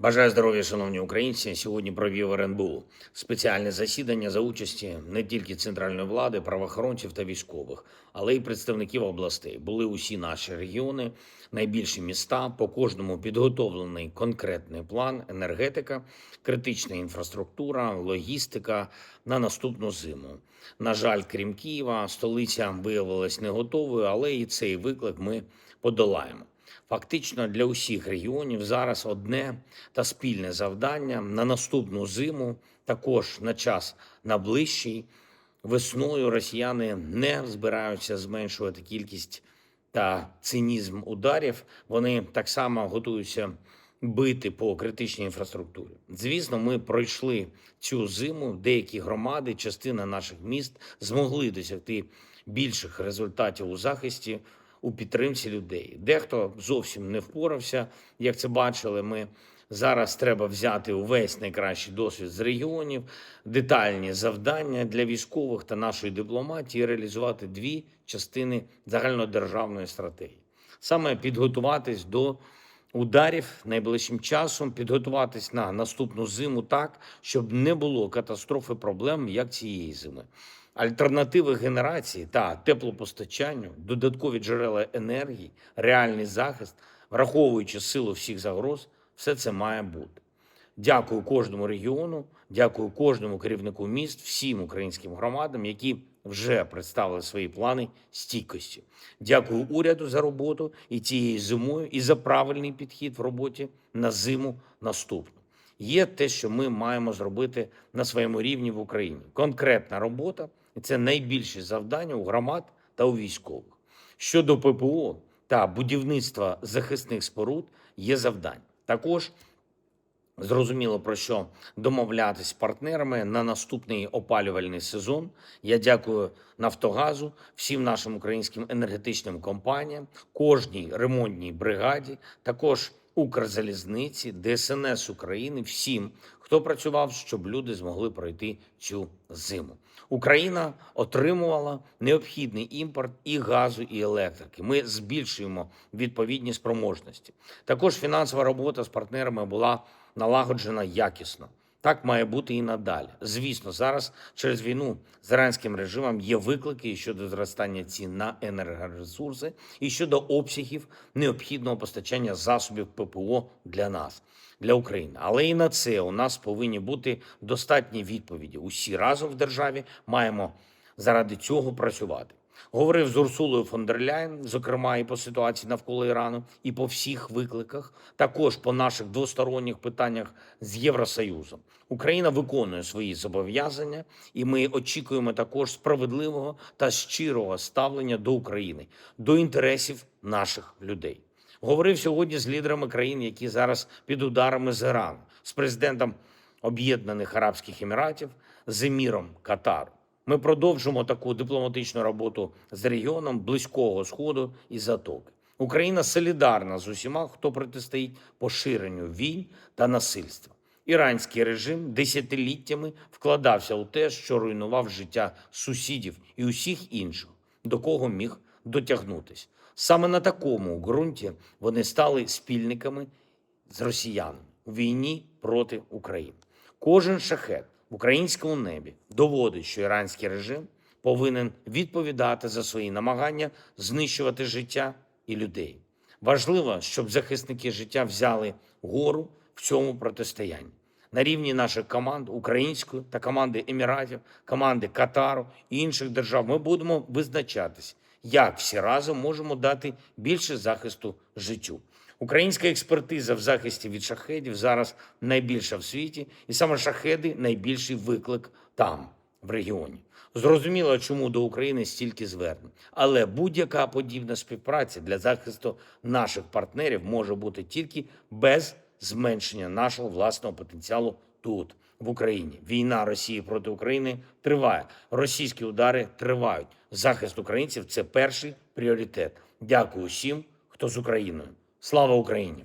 Бажаю здоров'я, шановні українці. Сьогодні провів РНБУ спеціальне засідання за участі не тільки центральної влади, правоохоронців та військових, але й представників областей. Були усі наші регіони, найбільші міста. По кожному підготовлений конкретний план: енергетика, критична інфраструктура, логістика на наступну зиму. На жаль, крім Києва, столиця виявилась не готовою, але і цей виклик ми подолаємо. Фактично для усіх регіонів зараз одне та спільне завдання на наступну зиму, також на час найближчий. Весною росіяни не збираються зменшувати кількість та цинізм ударів. Вони так само готуються бити по критичній інфраструктурі. Звісно, ми пройшли цю зиму. Деякі громади, частина наших міст змогли досягти більших результатів у захисті, у підтримці людей. Дехто зовсім не впорався, як це бачили ми. Зараз треба взяти увесь найкращий досвід з регіонів, детальні завдання для військових та нашої дипломатії, реалізувати дві частини загальнодержавної стратегії. Саме підготуватись до ударів найближчим часом, підготуватись на наступну зиму так, щоб не було катастрофи проблем, як цієї зими. Альтернативи генерації та теплопостачанню, додаткові джерела енергії, реальний захист, враховуючи силу всіх загроз, все це має бути. Дякую кожному регіону, дякую кожному керівнику міст, всім українським громадам, які вже представили свої плани стійкості. Дякую уряду за роботу і цією зимою, і за правильний підхід в роботі на зиму наступну. Є те, що ми маємо зробити на своєму рівні в Україні. Конкретна робота – і це найбільші завдання у громад та у військових. Щодо ППО та будівництва захисних споруд є завдання. Також зрозуміло, про що домовлятися з партнерами на наступний опалювальний сезон. Я дякую «Нафтогазу», всім нашим українським енергетичним компаніям, кожній ремонтній бригаді, також Укрзалізниці, ДСНС України, всім, хто працював, щоб люди змогли пройти цю зиму. Україна отримувала необхідний імпорт і газу, і електрики. Ми збільшуємо відповідні спроможності. Також фінансова робота з партнерами була налагоджена якісно. Так має бути і надалі. Звісно, зараз через війну з іранським режимом є виклики щодо зростання цін на енергоресурси і щодо обсягів необхідного постачання засобів ППО для нас, для України. Але і на це у нас повинні бути достатні відповіді. Усі разом в державі маємо заради цього працювати. Говорив з Урсулою фон дер Ляєн, зокрема і по ситуації навколо Ірану, і по всіх викликах, також по наших двосторонніх питаннях з Євросоюзом. Україна виконує свої зобов'язання, і ми очікуємо також справедливого та щирого ставлення до України, до інтересів наших людей. Говорив сьогодні з лідерами країн, які зараз під ударами з Ірану, з президентом Об'єднаних Арабських Еміратів, з еміром Катару. Ми продовжимо таку дипломатичну роботу з регіоном Близького Сходу і Затоки. Україна солідарна з усіма, хто протистоїть поширенню війн та насильства. Іранський режим десятиліттями вкладався у те, що руйнував життя сусідів і усіх інших, до кого міг дотягнутися. Саме на такому ґрунті вони стали спільниками з росіянами у війні проти України. Кожен шахед в українському небі доводить, що іранський режим повинен відповідати за свої намагання знищувати життя і людей. Важливо, щоб захисники життя взяли гору в цьому протистоянні. На рівні наших команд, української та команди Еміратів, команди Катару і інших держав, ми будемо визначатись, як всі разом можемо дати більше захисту життю. Українська експертиза в захисті від шахедів зараз найбільша в світі, і саме шахеди – найбільший виклик там, в регіоні. Зрозуміло, чому до України стільки звернень. Але будь-яка подібна співпраця для захисту наших партнерів може бути тільки без зменшення нашого власного потенціалу тут, в Україні. Війна Росії проти України триває. Російські удари тривають. Захист українців – це перший пріоритет. Дякую всім, хто з Україною. Слава Україні!